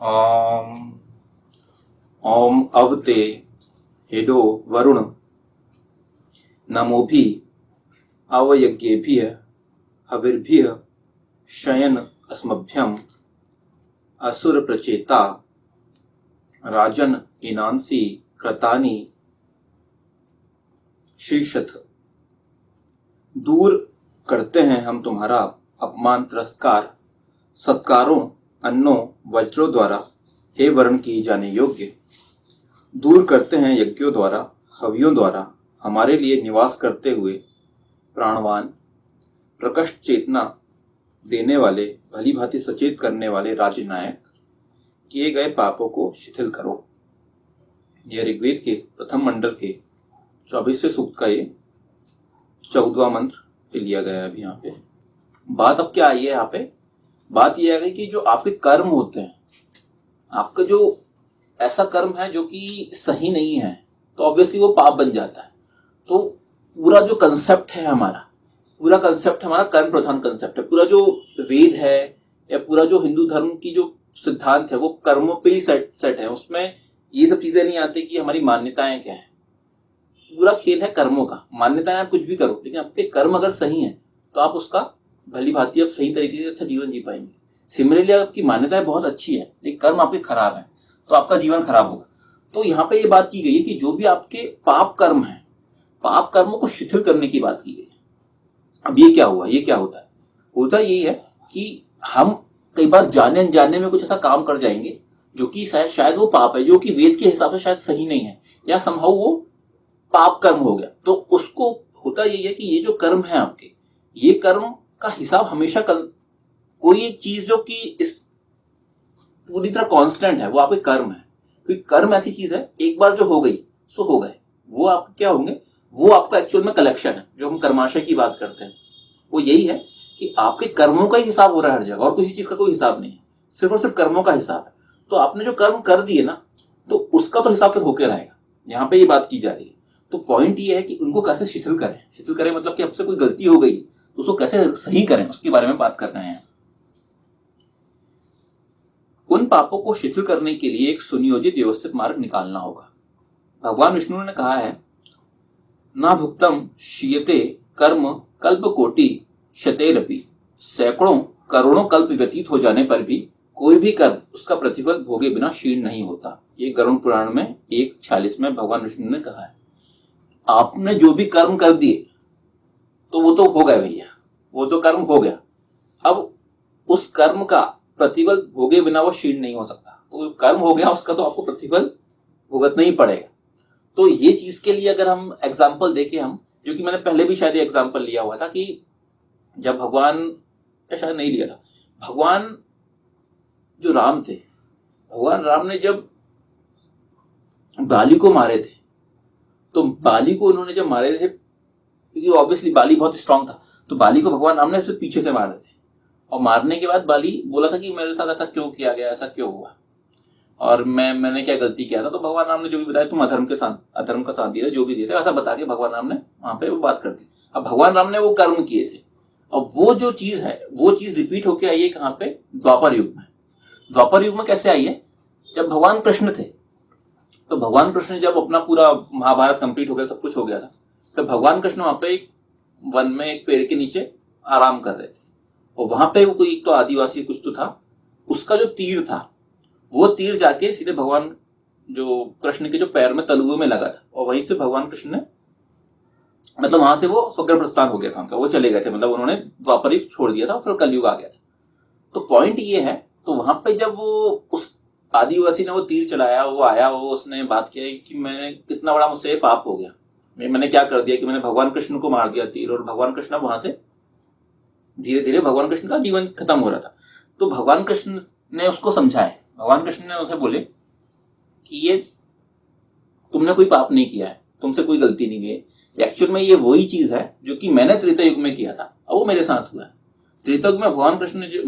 ॐ ॐ अवते हेडो वरुण नमोभि अवयज्ञेभ्यः हविर्भ्यः शयन अस्मभ्यम असुर प्रचेता राजन इनांसी कृतानि शीर्षथ। दूर करते हैं हम तुम्हारा अपमान तिरस्कार सत्कारों अन्नों वज्रों द्वारा हे वर्ण की जाने योग्य। दूर करते हैं यज्ञों द्वारा हवियों द्वारा हमारे लिए निवास करते हुए प्राणवान प्रकट चेतना देने वाले भली भांति सचेत करने वाले राजनायक किए गए पापों को शिथिल करो। यह ऋग्वेद के प्रथम मंडल के 24वें सूक्त का ये 14वां मंत्र लिया गया है। अभी यहाँ पे बात अब क्या आई है, यहाँ पे बात यह है कि जो आपके कर्म होते हैं, आपका जो ऐसा कर्म है जो कि सही नहीं है, तो ऑब्वियसली वो पाप बन जाता है। तो पूरा जो कंसेप्ट है हमारा, पूरा कंसेप्ट हमारा कर्म प्रधान कंसेप्ट है। पूरा जो वेद है या पूरा जो हिंदू धर्म की जो सिद्धांत है वो कर्मों पे ही सेट है। उसमें ये सब चीजें नहीं आती कि हमारी मान्यताएं क्या है। पूरा खेल है कर्मों का। मान्यताएं आप कुछ भी करो, लेकिन आपके कर्म अगर सही है तो आप उसका भली भांति आप सही तरीके से अच्छा जीवन जी पाएंगे। सिमिलरली आपकी मान्यताएं बहुत अच्छी है लेकिन कर्म आपके खराब है तो आपका जीवन खराब होगा। तो यहाँ पे ये बात की गई है कि जो भी आपके पाप कर्म है, पाप कर्मों को शिथिल करने की बात की गई है। अब ये क्या हुआ, ये क्या होता है? होता यही है कि हम कई बार जाने अनजाने में कुछ ऐसा काम कर जाएंगे जो कि शायद वो पाप है, जो कि वेद के हिसाब से शायद सही नहीं है, या समहाउ वो पाप कर्म हो गया। तो उसको होता यही है कि ये जो कर्म है आपके, ये कर्म का हिसाब हमेशा कोई एक चीज जो कि इस पूरी तरह कांस्टेंट है वो आपके कर्म है। क्योंकि कर्म ऐसी चीज है, एक बार जो हो गई सो हो गए। वो आपके क्या होंगे, वो आपका एक्चुअल में कलेक्शन है। जो हम कर्माशय की बात करते हैं वो यही है कि आपके कर्मों का ही हिसाब हो रहा है हर जगह, और किसी चीज का कोई हिसाब नहीं है, सिर्फ और सिर्फ कर्मों का हिसाब है। तो आपने जो कर्म कर दिए ना, तो उसका तो हिसाब फिर होके रहेगा। यहाँ पे ये बात की जा रही है। तो पॉइंट ये है कि उनको कैसे शिथिल करें। शिथिल करें मतलब कि आपसे कोई गलती हो गई तो उसको कैसे सही करें, उसके बारे में बात कर रहे हैं। उन पापों को शिथिल करने के लिए एक सुनियोजित व्यवस्थित मार्ग निकालना होगा। भगवान विष्णु ने कहा है, ना भुक्तम शीयते कर्म कल्प कोटि शतेरपि। सैकड़ों करोड़ों कल्प व्यतीत हो जाने पर भी कोई भी कर्म उसका प्रतिफल भोगे बिना क्षीण नहीं होता। ये गरुड़ पुराण में 1:46 में भगवान विष्णु ने कहा है। आपने जो भी कर्म कर दिए तो वो तो हो गए भैया, वो तो कर्म हो गया। अब उस कर्म का प्रतिफल भोगे बिना वो क्षीण नहीं हो सकता। तो कर्म हो गया, उसका तो आपको प्रतिफल भुगतना ही पड़ेगा। तो ये चीज के लिए अगर हम एग्जाम्पल देखें, हम जो कि मैंने पहले भी शायद एग्जाम्पल लिया हुआ था कि जब भगवान, शायद नहीं लिया था, भगवान जो राम थे, भगवान राम ने जब बाली को मारे थे, तो बाली को उन्होंने जब मारे थे, क्योंकि ऑब्वियसली बाली बहुत स्ट्रांग था, तो बाली को भगवान राम ने उससे पीछे से मारे थे। और मारने के बाद बाली बोला था कि मेरे साथ ऐसा क्यों किया गया, ऐसा क्यों हुआ, और मैंने क्या गलती किया था। तो भगवान राम ने जो भी बताया, तुम अधर्म का साथ दिया, जो भी दिया था, ऐसा बता के भगवान राम ने वहां पे वो बात कर दी। अब भगवान राम ने वो कर्म किए थे, अब वो जो चीज है वो चीज रिपीट होके आई है कहाँ पे, द्वापर युग में। द्वापर युग में कैसे आई है, जब भगवान कृष्ण थे, तो भगवान कृष्ण जब अपना पूरा महाभारत कंप्लीट हो गया, सब कुछ हो गया था, तो भगवान कृष्ण वहां पे एक वन में एक पेड़ के नीचे आराम कर रहे थे। और वहां पे वो कोई तो आदिवासी कुछ तो था, उसका जो तीर था वो तीर जाके सीधे भगवान जो कृष्ण के जो पैर में तलुए में लगा था, और वहीं से भगवान कृष्ण ने, मतलब वहां से वो स्वर्ग प्रस्थान हो गया था उनका, वो चले गए थे, मतलब उन्होंने द्वापर युग छोड़ दिया था, फिर कलयुग आ गया था। तो पॉइंट ये है, तो वहां पे जब वो उस आदिवासी ने वो तीर चलाया, वो आया, वो उसने बात किया कि मैंने कितना बड़ा मुझसे पाप हो गया, मैंने क्या कर दिया कि मैंने भगवान कृष्ण को मार दिया तीर, और भगवान कृष्ण वहां से धीरे धीरे भगवान कृष्ण का जीवन खत्म हो रहा था। तो भगवान कृष्ण ने उसको समझाया, भगवान कृष्ण ने उसे बोले कि ये तुमने कोई पाप नहीं किया है, तुमसे कोई गलती नहीं है, एक्चुअल में ये वही चीज है जो कि मैंने त्रेता युग में किया था, अब वो मेरे साथ हुआ है। त्रेता युग में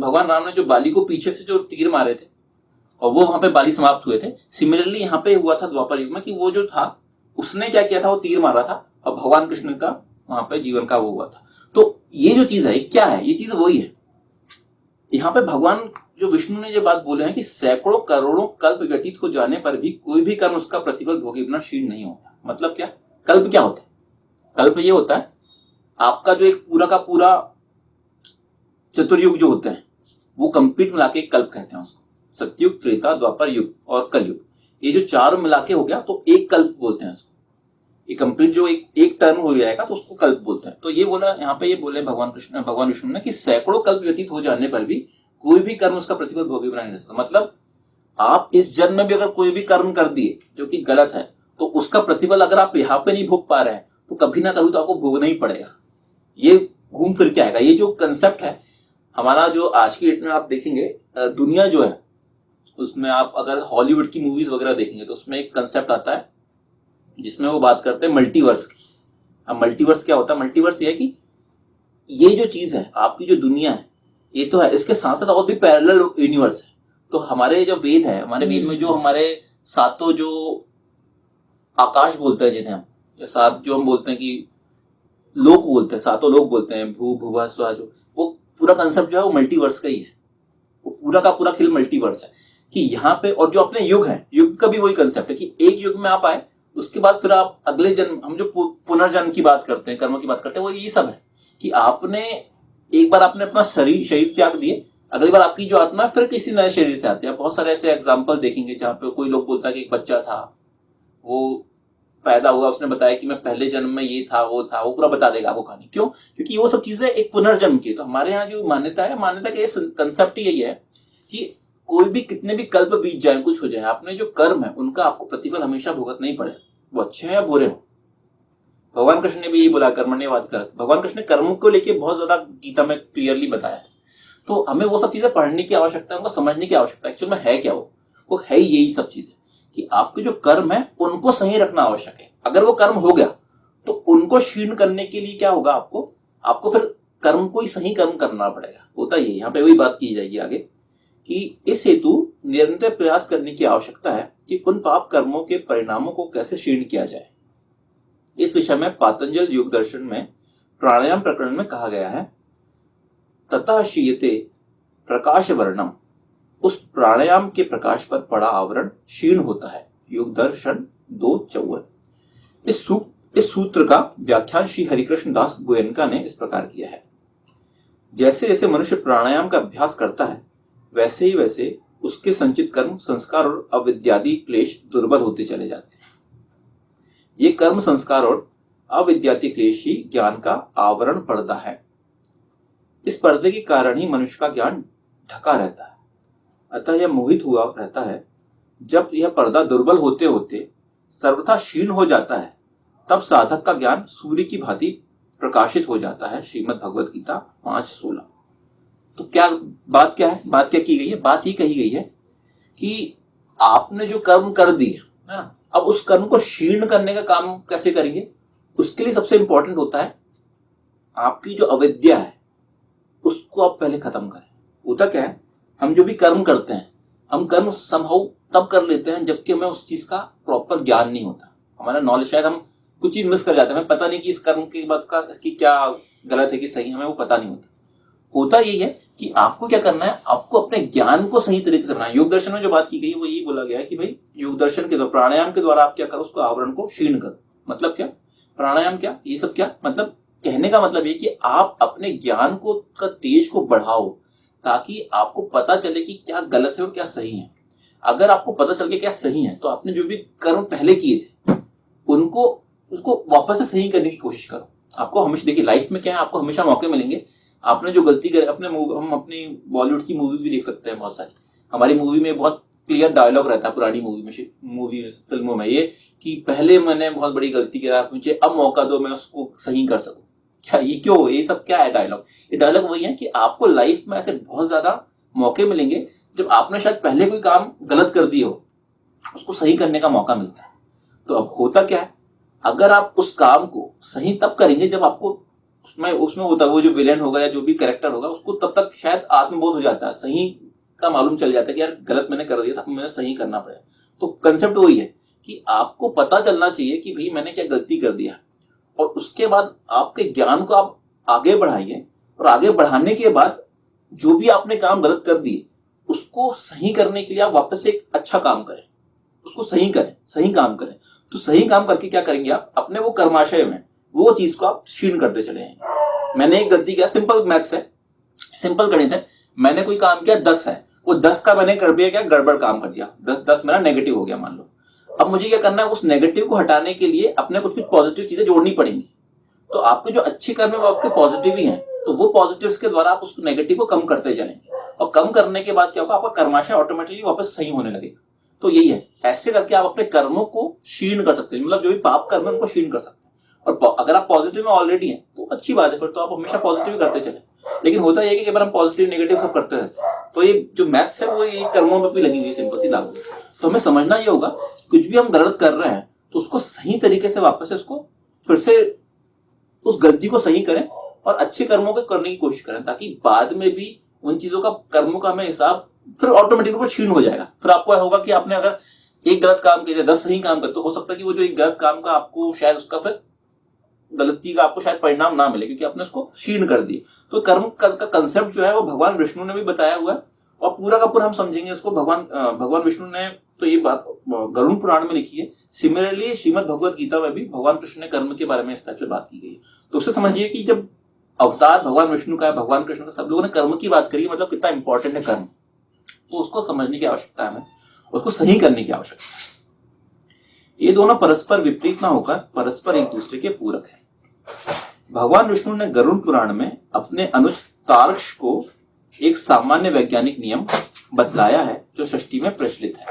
भगवान राम ने जो बाली को पीछे से जो तीर मारे थे और वो वहां पे बाली समाप्त हुए थे, सिमिलरली यहाँ पे हुआ था द्वापर युग में कि वो जो था उसने क्या किया था, वो तीर मारा था और भगवान कृष्ण का वहां पे जीवन का वो हुआ था। तो ये जो चीज है क्या है, ये चीज वही है। यहाँ पे भगवान जो विष्णु ने ये बात बोले हैं कि सैकड़ों करोड़ों कल्प व्यतीत हो जाने पर भी कोई भी कर्म उसका प्रतिफल भोगे बिना क्षीण नहीं होता। मतलब क्या? कल्प क्या होता है? कल्प ये होता है आपका जो एक पूरा का पूरा चतुर्युग जो होते हैं वो कंप्लीट मिला के एक कल्प कहते हैं उसको। सतयुग, त्रेता, द्वापर युग और कलयुग, ये जो चार मिला के हो गया तो एक कल्प बोलते हैं उसको। ये कंप्लीट जो एक टर्म हो जाएगा तो उसको कल्प बोलते हैं। तो ये बोला यहाँ पे, ये बोले भगवान विष्णु ने कि सैकड़ों कल्प व्यतीत हो जाने पर भी कोई भी कर्म उसका प्रतिफल भोगे बिना नहीं रह सकता। मतलब आप इस जन्म में भी अगर कोई भी कर्म कर दिए जो कि गलत है तो उसका प्रतिफल अगर आप यहाँ पे नहीं भोग पा रहे हैं तो कभी ना कभी तो आपको भोगना ही पड़ेगा। ये घूम फिर के आएगा। ये जो कंसेप्ट है हमारा, जो आज की डेट में आप देखेंगे दुनिया जो है उसमें, आप अगर हॉलीवुड की मूवीज वगैरह देखेंगे तो उसमें एक कंसेप्ट आता है जिसमें वो बात करते हैं मल्टीवर्स की। अब मल्टीवर्स क्या होता है? मल्टीवर्स ये है कि ये जो चीज है आपकी जो दुनिया है ये तो है, इसके साथ साथ और भी पैरेलल यूनिवर्स है। तो हमारे जो वेद है, हमारे वेद में जो हमारे सातों जो आकाश बोलते हैं जिन्हें हम, या सात जो हम बोलते हैं कि लोक बोलते हैं, सातों लोक बोलते हैं, भू भुवा स्वा, जो वो पूरा कंसेप्ट जो है वो मल्टीवर्स का ही है। वो पूरा का पूरा खेल मल्टीवर्स है कि यहाँ पे, और जो अपने युग है, युग का भी वही कंसेप्ट है कि एक युग में आप आए उसके बाद फिर आप अगले जन्म, हम जो पुनर्जन्म की बात करते हैं, कर्मों की बात करते हैं, वो ये सब है कि आपने एक बार आपने अपना शरीर त्याग दिए, अगली बार आपकी जो आत्मा फिर किसी नए शरीर से आती है। बहुत सारे ऐसे एग्जाम्पल देखेंगे जहाँ पे कोई लोग बोलता है कि एक बच्चा था, वो पैदा हुआ, उसने बताया कि मैं पहले जन्म में ये था, वो पूरा बता देगा आपको कहानी। क्यों? क्योंकि वो सब चीजें एक पुनर्जन्म की। तो हमारे यहाँ जो मान्यता है, मान्यता का कंसेप्ट यही है कि कोई भी कितने भी कल्प बीत जाए, कुछ हो जाए, आपने जो कर्म है उनका आपको प्रतिफल हमेशा भुगतना ही पड़े, वो अच्छे हैं या बुरे हो। भगवान कृष्ण ने भी यही बोला, कर्मण्यवाद कर। भगवान कृष्ण ने कर्म को लेकर बहुत ज्यादा गीता में क्लियरली बताया है। तो हमें वो सब चीजें पढ़ने की आवश्यकता है, उनको समझने की आवश्यकता है। एक्चुअल में है क्या वो है यही सब चीजें कि आपके जो कर्म है उनको सही रखना आवश्यक है। अगर वो कर्म हो गया तो उनको क्षीण करने के लिए क्या होगा, आपको फिर कर्म को ही सही कर्म करना पड़ेगा। होता ही है, यहाँ पे वही बात की जाएगी आगे कि इस हेतु निरंतर प्रयास करने की आवश्यकता है कि उन पाप कर्मों के परिणामों को कैसे क्षीण किया जाए। इस विषय में पातंजल योग दर्शन में प्राणायाम प्रकरण में कहा गया है, ततः क्षीयते प्रकाश वर्णम, उस प्राणायाम के प्रकाश पर पड़ा आवरण क्षीण होता है। योग दर्शन 2:54। इस सूत्र का व्याख्यान श्री हरिकृष्ण दास गोयनका ने इस प्रकार किया है, जैसे जैसे मनुष्य प्राणायाम का अभ्यास करता है वैसे ही वैसे उसके संचित कर्म, संस्कार और अविद्यादि क्लेश दुर्बल होते चले जाते हैं। ये कर्म, संस्कार और अविद्यादि क्लेश ही ज्ञान का आवरण पर्दा है। इस पर्दे के कारण ही मनुष्य का ज्ञान ढका रहता है, अतः यह मोहित हुआ रहता है। जब यह पर्दा दुर्बल होते होते सर्वथा क्षीण हो जाता है तब साधक का ज्ञान सूर्य की भांति प्रकाशित हो जाता है। श्रीमद् भगवत गीता 5:16। तो क्या है? बात क्या की गई है? बात ही कही गई है कि आपने जो कर्म कर दिए है ना, अब उस कर्म को क्षीण करने का काम कैसे करेंगे? उसके लिए सबसे इंपॉर्टेंट होता है आपकी जो अविद्या है उसको आप पहले खत्म करें। होता क्या है, हम जो भी कर्म करते हैं, हम कर्म संभव तब कर लेते हैं जबकि हमें उस चीज का प्रॉपर ज्ञान नहीं होता। हमारा नॉलेज, शायद हम कुछ चीज मिस कर जाते हैं, हमें पता नहीं कि इस कर्म के बाद का इसकी क्या गलत है कि सही, हमें वो पता नहीं होता। होता यही है कि आपको क्या करना है, आपको अपने ज्ञान को सही तरीके से बनाना है। योग दर्शन में जो बात की गई है वो यही बोला गया है कि भाई योग दर्शन के द्वारा, प्राणायाम के द्वारा आप क्या करो, उसको आवरण को क्षीण करो। मतलब क्या? प्राणायाम क्या, ये सब क्या मतलब? कहने का मतलब ये कि आप अपने ज्ञान को का तेज को बढ़ाओ ताकि आपको पता चले कि क्या गलत है और क्या सही है। अगर आपको पता चल के क्या सही है तो आपने जो भी कर्म पहले किए थे उसको वापस से सही करने की कोशिश करो। आपको हमेशा, देखिए लाइफ में क्या है, आपको हमेशा मौके मिलेंगे। आपने जो गलती करे, हम अपनी बॉलीवुड की मूवी भी देख सकते हैं, बहुत सारी हमारी मूवी में बहुत क्लियर डायलॉग रहता है पुरानी फिल्मों में, ये कि पहले मैंने बहुत बड़ी गलती किया, आप मुझे अब मौका दो मैं उसको सही कर सकूं। क्या ये क्यों, ये सब क्या है डायलॉग? ये डायलॉग वही है कि आपको लाइफ में ऐसे बहुत ज्यादा मौके मिलेंगे जब आपने शायद पहले कोई काम गलत कर दिया हो, उसको सही करने का मौका मिलता है। तो अब होता क्या है, अगर आप उस काम को सही तब करेंगे जब आपको उसमें होता है, वो जो विलेन होगा या जो भी कैरेक्टर होगा उसको तब तक शायद आत्मबोध हो जाता है, सही का मालूम चल जाता है कि यार गलत मैंने कर दिया था, मुझे सही करना पड़ेगा। तो कंसेप्ट वही है कि आपको पता चलना चाहिए कि भाई मैंने क्या गलती कर दिया, और उसके बाद आपके ज्ञान को आप आगे बढ़ाइए, और आगे बढ़ाने के बाद जो भी आपने काम गलत कर दिए उसको सही करने के लिए आप वापस से एक अच्छा काम करें, उसको सही करें, सही काम करें। तो सही काम करके क्या करेंगे आप, अपने वो कर्माशय में वो चीज को आप क्षीण करते चले जाएंगे। मैंने एक गलती किया, सिंपल मैथ्स है, सिंपल गणित है, मैंने कोई काम किया 10 है, वो 10 का मैंने कर दिया क्या, गड़बड़ काम कर दिया, 10 मेरा नेगेटिव हो गया मान लो। अब मुझे क्या करना है, उस नेगेटिव को हटाने के लिए अपने कुछ कुछ पॉजिटिव चीजें जोड़नी पड़ेंगी। तो आपके जो अच्छे कर्म है वो आपके पॉजिटिव ही हैं, तो वो पॉजिटिव्स के द्वारा आप उस नेगेटिव को कम करते चलेंगे, और कम करने के बाद क्या होगा, आपका कर्माशय ऑटोमेटिकली वापस सही होने लगेगा। तो यही है, ऐसे करके आप अपने कर्मों को क्षीण कर सकते हैं, मतलब जो भी पाप कर्म है उनको क्षीण कर सकते हैं। और अगर आप पॉजिटिव में ऑलरेडी हैं तो अच्छी बात है, फिर तो आप हमेशा पॉजिटिव करते चले। लेकिन होता यह है कि अगर हम पॉजिटिव नेगेटिव सब करते रहते हैं तो ये जो मैथ्स है वो ये कर्मों में भी लगी हुई, सिंपल सी लागू। तो हमें समझना ये होगा, कुछ भी हम गलत कर रहे हैं तो उसको सही तरीके से वापस से उसको फिर से उस गलती को सही करें और अच्छे कर्मों को करने की कोशिश करें, ताकि बाद में भी उन चीजों का, कर्मों का हमें हिसाब फिर ऑटोमेटिकली क्षीण हो जाएगा। फिर आपको होगा कि आपने अगर एक गलत काम किया, 10 सही काम करते, तो हो सकता है कि वो जो एक गलत काम का आपको शायद उसका फिर गलती का आपको शायद परिणाम ना मिले, क्योंकि आपने उसको क्षीण कर दिया। तो कर्म का कंसेप्ट जो है वो भगवान विष्णु ने भी बताया हुआ है, और पूरा का पूरा हम समझेंगे इसको। भगवान विष्णु ने तो ये बात गरुड़ पुराण में लिखी है। सिमिलरली श्रीमद भगवत गीता में भी भगवान कृष्ण ने कर्म के बारे में इस टाइप से बात की गई है। तो उससे समझिए कि जब अवतार भगवान विष्णु का है, भगवान कृष्ण का, सब लोगों ने कर्म की बात करी, मतलब कितना इंपॉर्टेंट है कर्म। तो उसको समझने की आवश्यकता है हमें, उसको सही करने की आवश्यकता है। ये दोनों परस्पर विपरीत ना होकर परस्पर एक दूसरे के पूरक है। भगवान विष्णु ने गरुड़ पुराण में अपने अनुज तार्क्ष को एक सामान्य वैज्ञानिक नियम बतलाया है जो सृष्टि में प्रचलित है,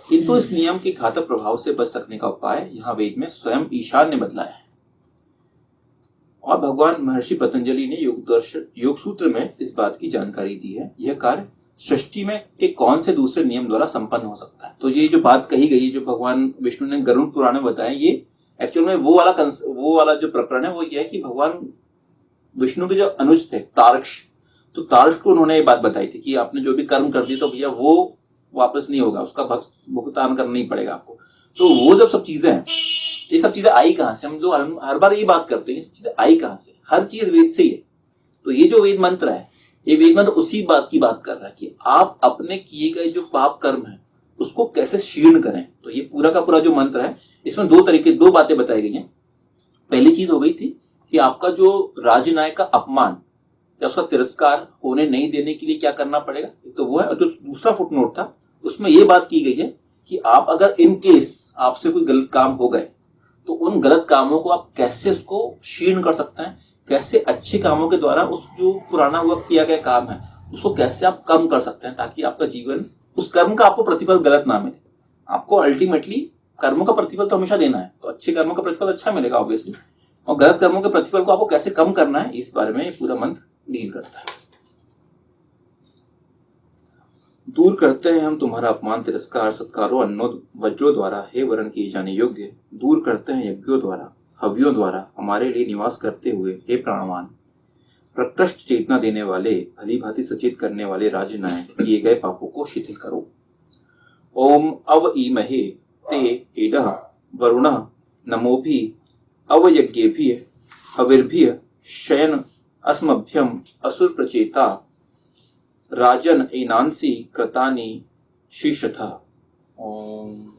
किंतु इस नियम के घातक प्रभाव से बच सकने का उपाय यहाँ वेद में स्वयं ईशान ने बतलाया है। और भगवान महर्षि पतंजलि ने योग सूत्र में इस बात की जानकारी दी है। यह कार्य सृष्टि में के कौन से दूसरे नियम द्वारा संपन्न हो सकता है। तो ये जो बात कही गई, जो भगवान विष्णु ने गरुड़ पुराण में बताया, ये एक्चुअल में वो वाला जो प्रकरण है वो ये है कि भगवान विष्णु के जो अनुज थे तार्क्ष, तो तार्क्ष को उन्होंने ये बात बताई थी कि आपने जो भी कर्म कर दी तो भैया वो वापस नहीं होगा, उसका भुगतान करना ही पड़ेगा आपको। तो वो जब सब चीजें हैं, ये सब चीजें आई कहां से, हम जो हर बार ये बात करते हैं, सब चीजें आई कहां से, हर चीज वेद से ही है। तो ये जो वेद मंत्र है, ये वेद मंत्र उसी बात की बात कर रहा है कि आप अपने किए गए जो पाप कर्म है उसको कैसे क्षीण करें। तो ये पूरा का पूरा जो मंत्र है, इसमें दो बातें बताई गई हैं। पहली चीज हो गई थी कि आपका जो राजनायक का अपमान या उसका तिरस्कार होने नहीं देने के लिए क्या करना पड़ेगा, तो वो है। और जो दूसरा फुटनोट था उसमें ये बात की गई है कि आप अगर इन केस आपसे कोई गलत काम हो गए तो उन गलत कामों को आप कैसे उसको क्षीण कर सकते हैं, कैसे अच्छे कामों के द्वारा उस जो पुराना हुआ किया गया काम है उसको कैसे आप कम कर सकते हैं, ताकि आपका जीवन, उस कर्म का आपको प्रतिफल गलत ना मिले। आपको अल्टीमेटली कर्मों का प्रतिफल तो हमेशा देना है, तो अच्छे कर्मों का प्रतिफल अच्छा मिलेगा ऑब्वियसली, और गलत कर्मों के प्रतिफल को आपको कैसे कम करना है, इस बारे में ये पूरा मंत्र डील करता है। दूर करते हैं हम तुम्हारा अपमान, तिरस्कार, सत्कारों, अन्नों, वज्रों द्वारा हे वरण किए जाने योग्य। दूर करते हैं यज्ञों द्वारा, हव्यों द्वारा हमारे लिए निवास करते हुए हे प्राणवान। प्रकृष्ट चेतना देने वाले, भली भांति सचेत करने वाले राजनायक, किए गए पापों को शिथिल करो। ओम अवईमहे ते एडः वरुणः नमोभि अवयज्ञेभ्यः हविर्भ्यः शयन अस्मभ्यम असुर प्रचेता राजन एनांसी कृतानि शीर्षथा। ओम।